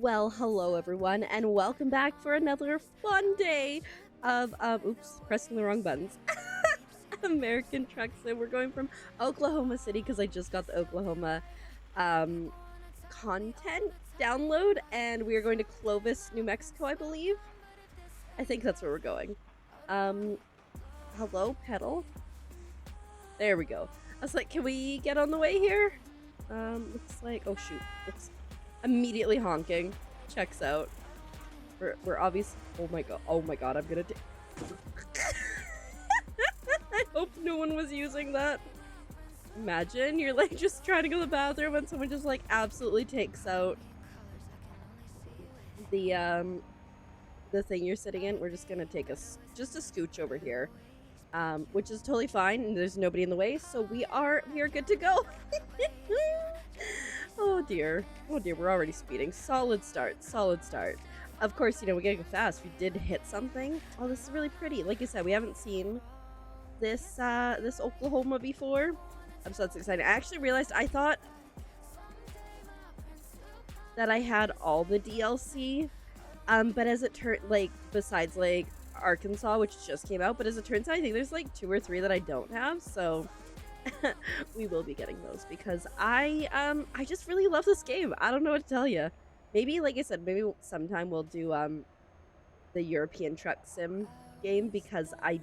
Well, hello everyone, and welcome back for another fun day of, oops, pressing the wrong buttons. American Truck Sim. We're going from Oklahoma City because I just got the Oklahoma, content download, and we are going to Clovis, New Mexico, I believe. I think that's where we're going. Hello, pedal. There we go. I was like, can we get on the way here? Looks like, oh shoot, looks immediately honking. Checks out. We're obviously, oh my god, I'm gonna I hope no one was using that. Imagine you're like just trying to go to the bathroom and someone just like absolutely takes out the thing you're sitting in. We're just gonna take just a scooch over here, which is totally fine, and there's nobody in the way, so we are good to go. Oh dear, we're already speeding. Solid start. Of course, you know, we gotta go fast. We did hit something. Oh, this is really pretty. Like you said, we haven't seen this this Oklahoma before. So that's exciting. I actually realized I thought that I had all the DLC, but as it turned, like, besides like Arkansas, which just came out, but as it turns out, I think there's like 2 or 3 that I don't have, so we will be getting those because I just really love this game. I don't know what to tell you. Maybe, like I said, maybe sometime we'll do the European Truck Sim game because I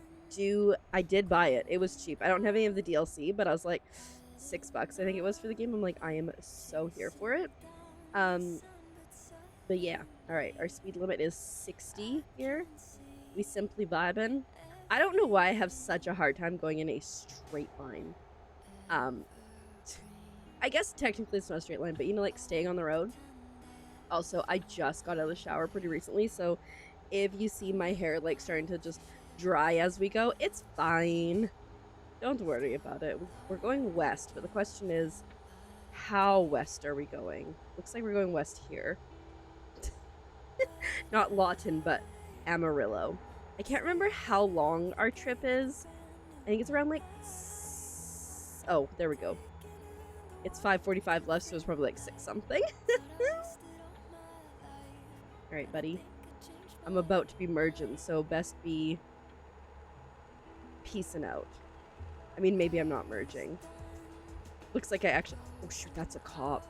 did buy it. It was cheap. I don't have any of the DLC, but I was like $6 I think it was for the game. I'm like, I am so here for it. But yeah, all right, our speed limit is 60 here. We simply vibing. I don't know why I have such a hard time going in a straight line. I guess technically it's not a straight line, but you know, like staying on the road. Also, I just got out of the shower pretty recently, so if you see my hair like starting to just dry as we go, it's fine. Don't worry about it. We're going west, but the question is, how west are we going? Looks like we're going west here. Not Lawton, but Amarillo. I can't remember how long our trip is. I think it's around like... Oh, there we go. It's 5:45 left, so it's probably like 6 something. Alright, buddy. I'm about to be merging, so best be peacing out. I mean, maybe I'm not merging. Looks like I actually... Oh, shoot, that's a cop.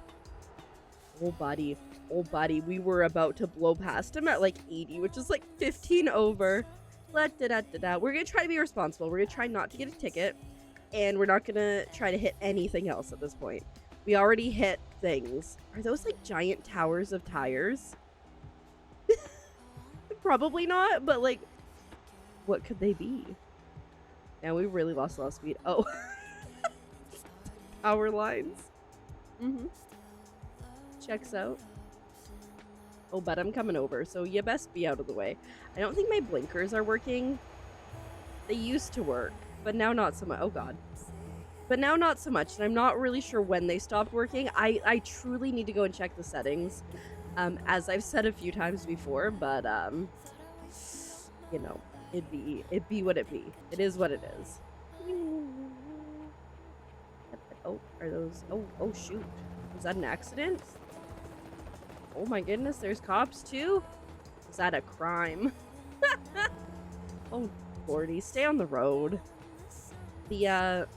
Oh, buddy. Oh, buddy. We were about to blow past him at like 80, which is like 15 over. We're going to try to be responsible. We're going to try not to get a ticket. And we're not going to try to hit anything else at this point. We already hit things. Are those like giant towers of tires? Probably not, but like, what could they be? Now we really lost a lot of speed. Oh. Power lines. Checks out. Oh, but I'm coming over, so you best be out of the way. I don't think my blinkers are working. They used to work, but now not so much. Oh god. But now not so much, and I'm not really sure when they stopped working. I truly need to go and check the settings, as I've said a few times before, but you know, it be what it be. It is what it is. Oh, are those... Oh shoot. Was that an accident? Oh my goodness, there's cops too? Is that a crime? Oh lordy, stay on the road. The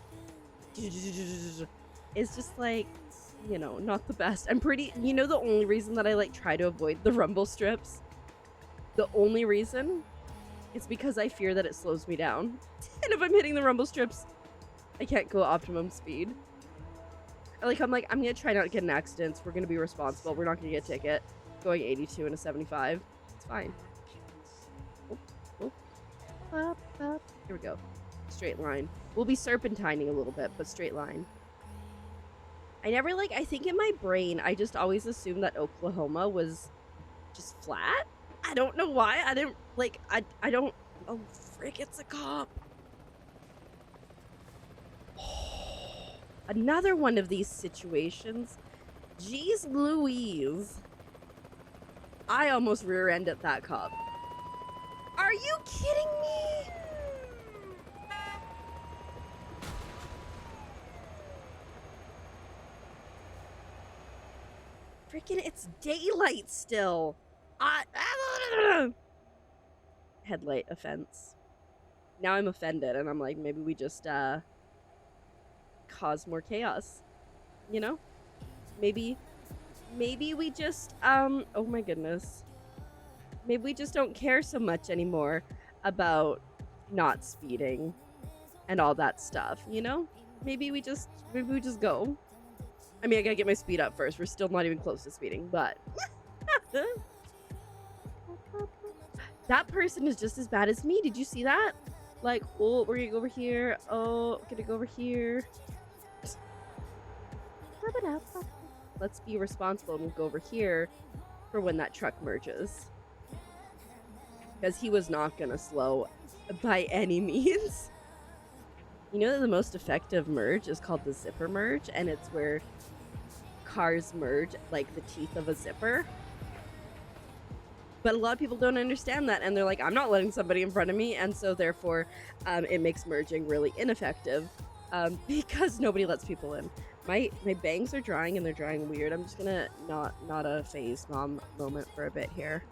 it's just like, you know, not the best. I'm pretty... You know, the only reason that I like try to avoid the rumble strips, the only reason, is because I fear that it slows me down. And if I'm hitting the rumble strips, I can't go optimum speed. I'm like, I'm gonna try not to get in accidents. We're gonna be responsible. We're not gonna get a ticket. Going 82 and a 75. It's fine. Oh. Up. Here we go. Straight line. We'll be serpentining a little bit, but straight line. I think in my brain, I just always assumed that Oklahoma was just flat. I don't know why. I didn't, like, I don't... Oh, frick, it's a cop. Another one of these situations. Jeez Louise. I almost rear-ended that cop. Are you kidding me? it's daylight still. Headlight offense. Now I'm offended, and I'm like, maybe we just cause more chaos, you know? Maybe we just oh my goodness, maybe we just don't care so much anymore about not speeding and all that stuff, you know? Maybe we just go. I mean, I gotta get my speed up first. We're still not even close to speeding, but that person is just as bad as me. Did you see that? Like, oh, we're gonna go over here. Oh, gonna go over here. Let's be responsible and we'll go over here for when that truck merges. Because he was not gonna slow by any means. You know that the most effective merge is called the zipper merge, and it's where cars merge like the teeth of a zipper. But a lot of people don't understand that, and they're like, I'm not letting somebody in front of me, and so therefore it makes merging really ineffective because nobody lets people in. My bangs are drying, and they're drying weird. I'm just gonna not a phase mom moment for a bit here.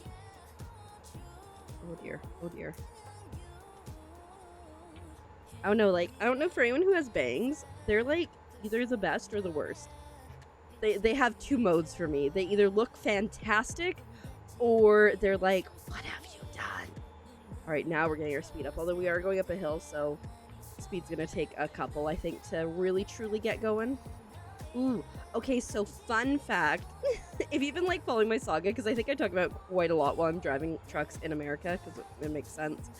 Oh dear, oh dear. I don't know, like, I don't know for anyone who has bangs, they're like either the best or the worst. They have two modes for me. They either look fantastic or they're like, what have you done? All right, now we're getting our speed up, although we are going up a hill, so speed's gonna take a couple, I think, to really truly get going. Ooh, okay, so fun fact, if you've been like following my saga, because I think I talk about quite a lot while I'm driving trucks in America, because it makes sense.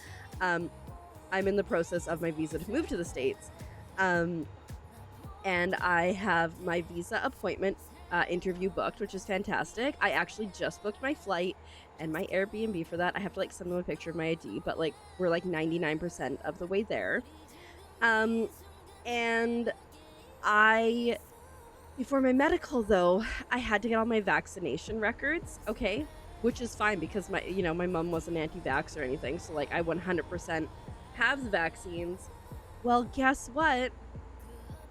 I'm in the process of my visa to move to the States. And I have my visa appointment interview booked, which is fantastic. I actually just booked my flight and my Airbnb for that. I have to like send them a picture of my ID, but like we're like 99% of the way there. And before my medical though, I had to get all my vaccination records, okay? Which is fine because my mom wasn't anti-vax or anything, so like I 100% have the vaccines. Well, guess what?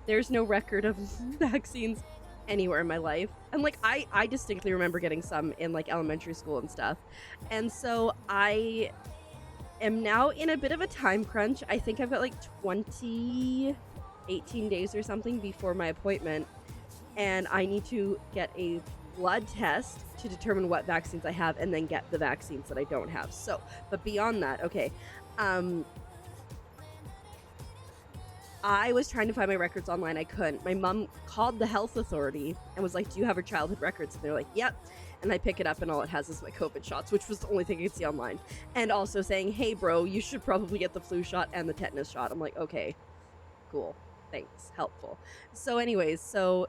There's no record of vaccines anywhere in my life. And like I distinctly remember getting some in like elementary school and stuff. And so I am now in a bit of a time crunch. I think I've got like 18 days or something before my appointment. And I need to get a blood test to determine what vaccines I have and then get the vaccines that I don't have. So, but beyond that, okay. I was trying to find my records online. I couldn't. My mom called the health authority and was like, do you have her childhood records? And they're like, yep. And I pick it up and all it has is my COVID shots, which was the only thing I could see online. And also saying, hey, bro, you should probably get the flu shot and the tetanus shot. I'm like, okay, cool. Thanks. Helpful. So anyways, so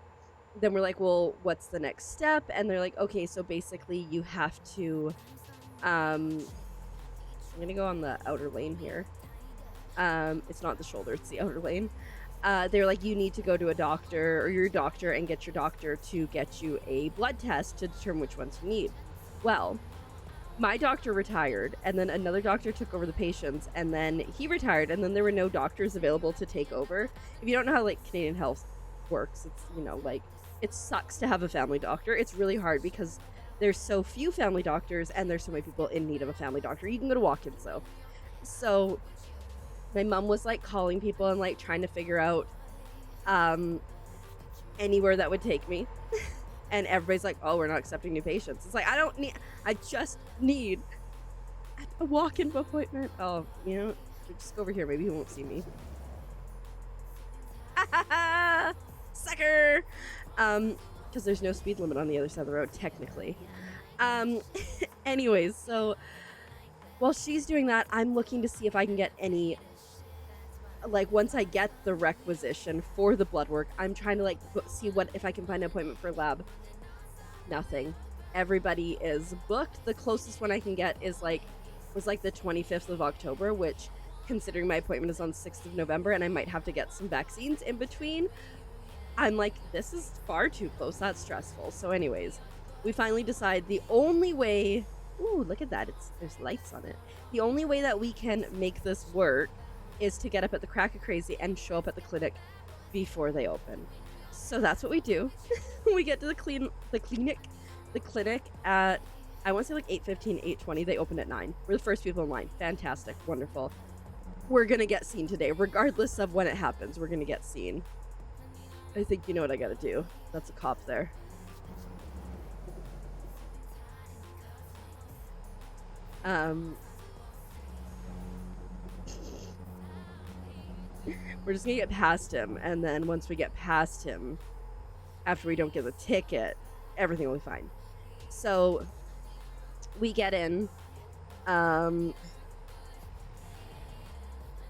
then we're like, well, what's the next step? And they're like, okay, so basically you have to, I'm going to go on the outer lane here. It's not the shoulder, it's the outer lane. They're like, you need to go to a doctor or your doctor and get your doctor to get you a blood test to determine which ones you need. Well, my doctor retired and then another doctor took over the patients and then he retired and then there were no doctors available to take over. If you don't know how like Canadian health works, it's, like it sucks to have a family doctor. It's really hard because there's so few family doctors and there's so many people in need of a family doctor. You can go to walk-ins though. So my mom was like calling people and like trying to figure out anywhere that would take me. And everybody's like, oh, we're not accepting new patients. It's like, I just need a walk-in appointment. Oh, just go over here. Maybe he won't see me. Sucker! Because there's no speed limit on the other side of the road, technically. Anyways, so while she's doing that, I'm looking to see if I can get any, like, once I get the requisition for the blood work, I'm trying to, like, see if I can find an appointment for lab. Nothing. Everybody is booked. The closest one I can get was the 25th of October, which, considering my appointment is on 6th of November, and I might have to get some vaccines in between, I'm like, this is far too close. That's stressful. So anyways, we finally decide the only way... Ooh, look at that. There's lights on it. The only way that we can make this work is to get up at the crack of crazy and show up at the clinic before they open. So that's what we do. We get to the clinic the clinic at, I want to say like 8:15, 8:20. They opened at 9. We're the first people in line. Fantastic. Wonderful. We're going to get seen today. Regardless of when it happens, we're going to get seen. I think you know what I got to do. That's a cop there. We're just gonna get past him, and then once we get past him, after we don't get the ticket, everything will be fine. So we get in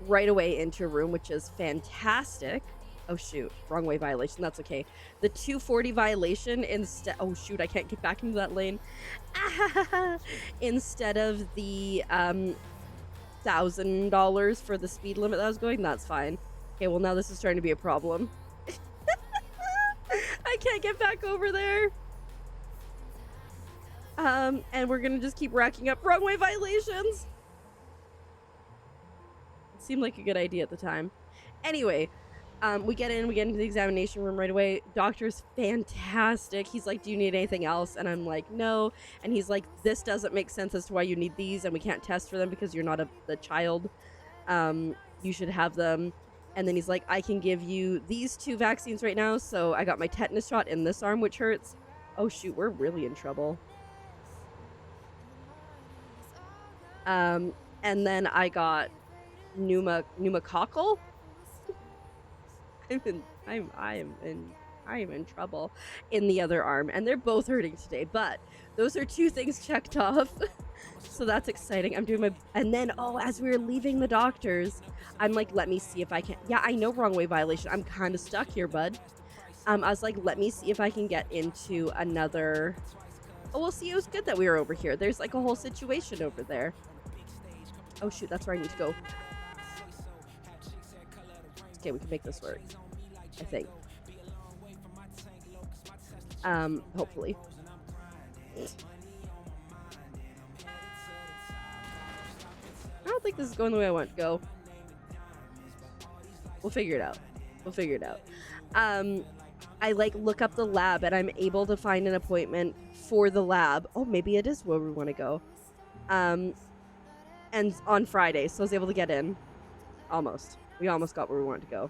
right away into a room, which is fantastic. Oh shoot, wrong way violation. That's okay. The 240 violation instead. Oh shoot, I can't get back into that lane. Instead of the $1,000 for the speed limit that I was going, that's fine. Okay, well now this is starting to be a problem. I can't get back over there. And we're gonna just keep racking up wrong way violations. It seemed like a good idea at the time. Anyway, we get into the examination room right away. Doctor's fantastic. He's like, do you need anything else? And I'm like, no. And he's like, this doesn't make sense as to why you need these, and we can't test for them because you're not the child. You should have them. And then he's like, I can give you these 2 vaccines right now. So I got my tetanus shot in this arm, which hurts. Oh shoot, we're really in trouble. And then I got pneumococcal. I am in trouble in the other arm, and they're both hurting today, but those are 2 things checked off. So that's exciting. I'm doing my, and then as we were leaving the doctors, I'm like, let me see if I can, yeah, I know wrong way violation. I'm kind of stuck here, bud. I was like, let me see if I can get into another, oh, we'll see. It was good that we were over here. There's like a whole situation over there. Oh shoot, that's where I need to go. Okay, we can make this work, I think. Hopefully. I don't think this is going the way I want to go. We'll figure it out. We'll figure it out. I like look up the lab, and I'm able to find an appointment for the lab. Oh, maybe it is where we want to go. And on Friday, so I was able to get in. Almost. We almost got where we wanted to go.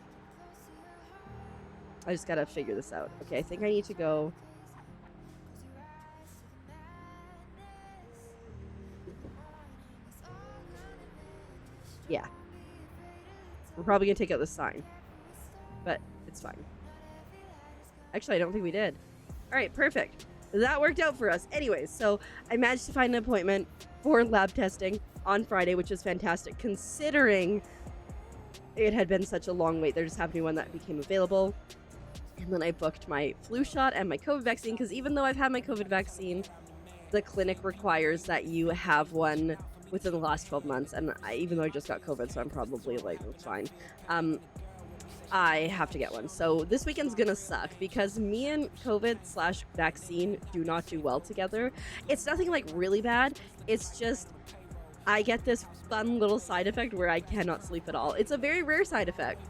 I just gotta figure this out. Okay, I think I need to go. Yeah. We're probably gonna take out the sign. But it's fine. Actually, I don't think we did. Alright, perfect. That worked out for us. Anyways, so I managed to find an appointment for lab testing on Friday, which is fantastic considering it had been such a long wait. There just happened to be one that became available. And then I booked my flu shot and my COVID vaccine, because even though I've had my COVID vaccine, the clinic requires that you have one within the last 12 months. And even though I just got COVID, so I'm probably like, it's fine. I have to get one. So this weekend's gonna suck because me and COVID/vaccine do not do well together. It's nothing like really bad. It's just I get this fun little side effect where I cannot sleep at all. It's a very rare side effect.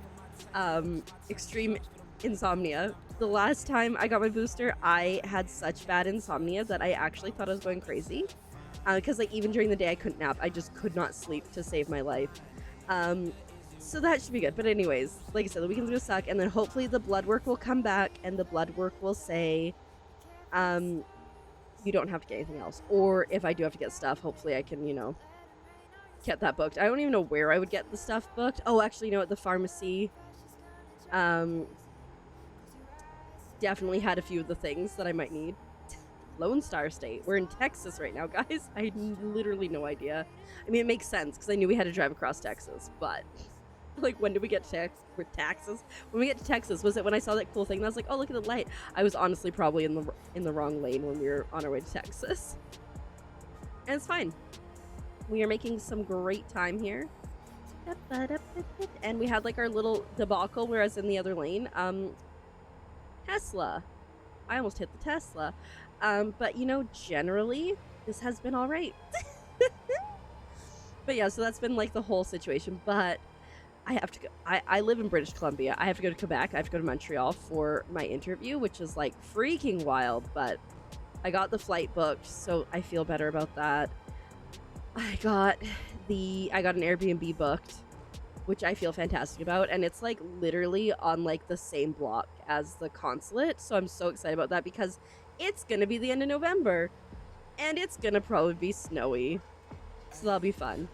Extreme insomnia. The last time I got my booster, I had such bad insomnia that I actually thought I was going crazy. Because like even during the day I couldn't nap. I just could not sleep to save my life. So that should be good. But anyways, like I said, the weekend's gonna suck, and then hopefully the blood work will come back and the blood work will say you don't have to get anything else. Or if I do have to get stuff, hopefully I can, you know, get that booked. I don't even know where I would get the stuff booked. Oh, actually, you know what? The pharmacy definitely had a few of the things that I might need. Lone Star State. We're in Texas right now, guys. I had literally no idea. I mean, it makes sense because I knew we had to drive across Texas, but like, when did we get to Texas? When we get to Texas, was it when I saw that cool thing? And I was like, oh, look at the light. I was honestly probably in the wrong lane when we were on our way to Texas. And it's fine. We are making some great time here. And we had like our little debacle, whereas in the other lane, Tesla. I almost hit the Tesla. But you know, generally, this has been all right. But yeah, so that's been like the whole situation. But I have to go. I live in British Columbia. I have to go to Quebec. I have to go to Montreal for my interview, which is like freaking wild. But I got the flight booked, so I feel better about that. I got an Airbnb booked, which I feel fantastic about, and it's like literally on like the same block as the consulate, so I'm so excited about that because it's gonna be the end of November and it's gonna probably be snowy, so that'll be fun.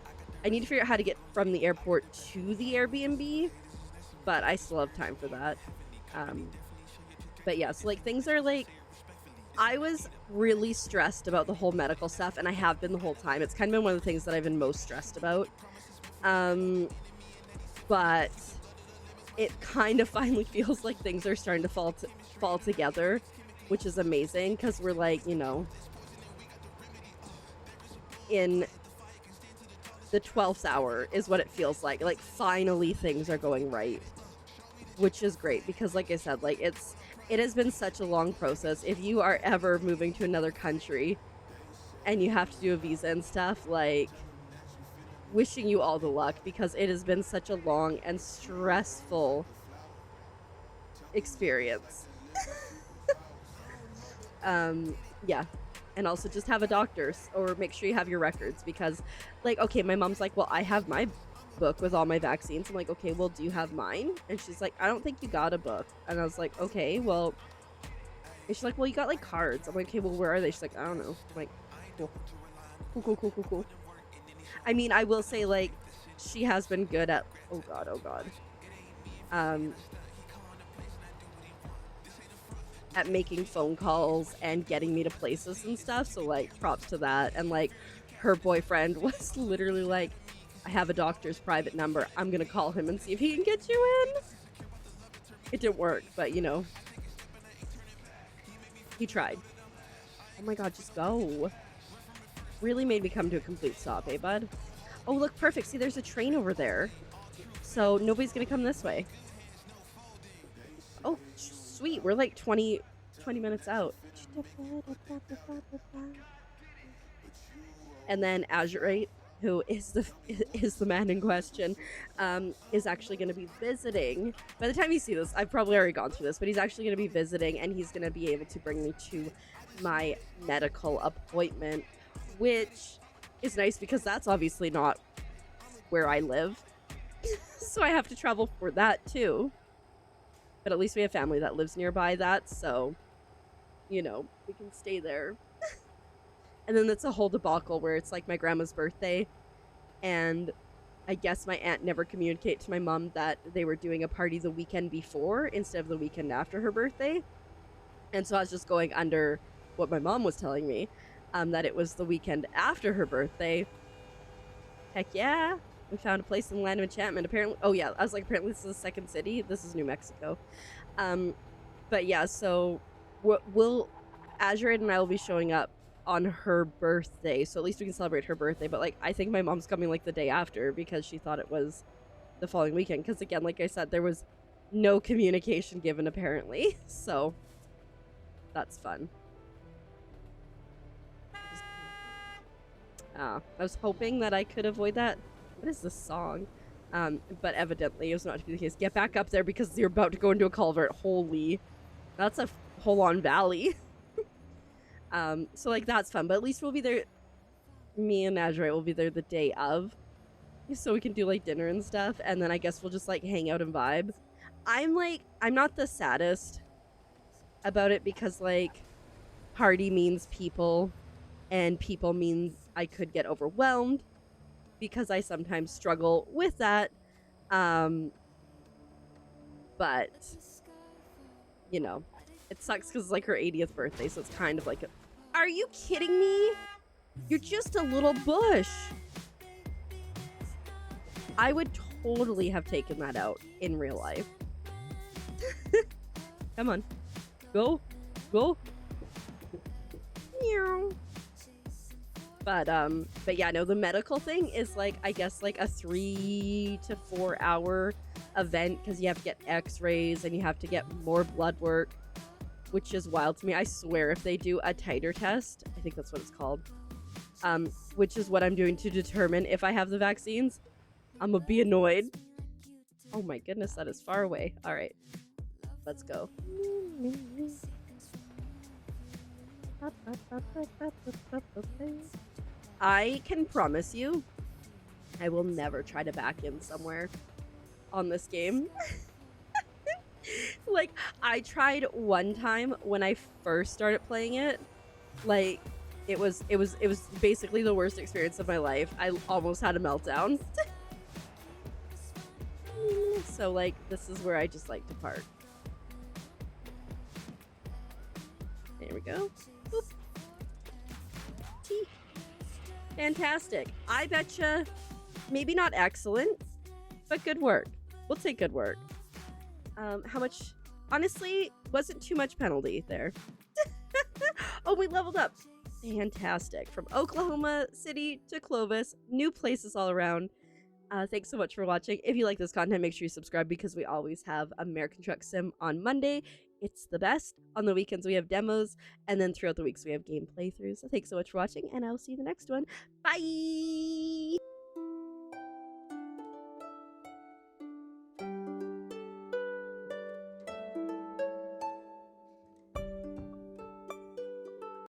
I need to figure out how to get from the airport to the Airbnb, but I still have time for that. But yeah, so like things are like, I was really stressed about the whole medical stuff, and I have been the whole time. It's kind of been one of the things that I've been most stressed about. But it kind of finally feels like things are starting to fall together, which is amazing because we're like, you know, in the 12th hour is what it feels like. Like finally things are going right, which is great because like I said, like it has been such a long process. If you are ever moving to another country and you have to do a visa and stuff, like wishing you all the luck because it has been such a long and stressful experience. Yeah. And also just have a doctor's or make sure you have your records because like, okay, my mom's like, well, I have my book with all my vaccines. I'm like, okay, well, do you have mine? And she's like, I don't think you got a book. And I was like, okay, well, and she's like, well, you got like cards. I'm like, okay, well, where are they? She's like, I don't know. I'm like, cool. I mean, I will say like she has been good at, oh god, at making phone calls and getting me to places and stuff, so like props to that. And like her boyfriend was literally like, I have a doctor's private number, I'm gonna call him and see if he can get you in. It didn't work, but you know, he tried. Oh my god, just go. Really made me come to a complete stop, eh bud? Oh look, perfect, see there's a train over there, so nobody's gonna come this way. Oh sweet, we're like 20 minutes out. And then Azurite, who is the man in question, is actually going to be visiting. By the time you see this, I've probably already gone through this, but he's actually going to be visiting, and he's going to be able to bring me to my medical appointment, which is nice because that's obviously not where I live. So I have to travel for that too. But at least we have family that lives nearby that, so, you know, we can stay there. And then it's a whole debacle where it's like my grandma's birthday, and I guess my aunt never communicated to my mom that they were doing a party the weekend before instead of the weekend after her birthday. And so I was just going under what my mom was telling me, that it was the weekend after her birthday. Heck yeah! We found a place in the Land of Enchantment, apparently. Oh yeah, I was like, apparently this is the second city. This is New Mexico. But yeah, so Azurite and I will be showing up on her birthday, so at least we can celebrate her birthday. But like, I think my mom's coming like the day after because she thought it was the following weekend, because again, like I said, there was no communication given apparently. So that's fun. I was hoping that I could avoid that. What is this song? But evidently it was not to be the case. Get back up there because you're about to go into a culvert. Holy, that's a full-on valley. So like that's fun, but at least we'll be there. Me and Azurite will be there the day of, so we can do like dinner and stuff, and then I guess we'll just like hang out and vibe. I'm not the saddest about it because like party means people, and people means I could get overwhelmed because I sometimes struggle with that. But you know, it sucks because it's like her 80th birthday, so it's kind of like a... Are you kidding me? You're just a little bush. I would totally have taken that out in real life. Come on. Go. Meow. But yeah, no, the medical thing is like, I guess like a 3 to 4 hour event because you have to get x-rays and you have to get more blood work, which is wild to me. I swear if they do a titer test, I think that's what it's called, which is what I'm doing to determine if I have the vaccines, I'm gonna be annoyed. Oh my goodness, that is far away. All right, let's go. I can promise you, I will never try to back in somewhere on this game. Like, I tried one time when I first started playing it. Like, it was basically the worst experience of my life. I almost had a meltdown. So, like, this is where I just like to park. There we go. Boop. Tea. Fantastic. I betcha maybe not excellent, but good work. We'll take good work. How much? Honestly, wasn't too much penalty there. Oh, we leveled up. Fantastic. From Oklahoma City to Clovis, new places all around. Thanks so much for watching. If you like this content, make sure you subscribe because we always have American Truck Sim on Monday. It's the best. On the weekends, we have demos. And then throughout the weeks, we have game playthroughs. So thanks so much for watching, and I'll see you in the next one. Bye!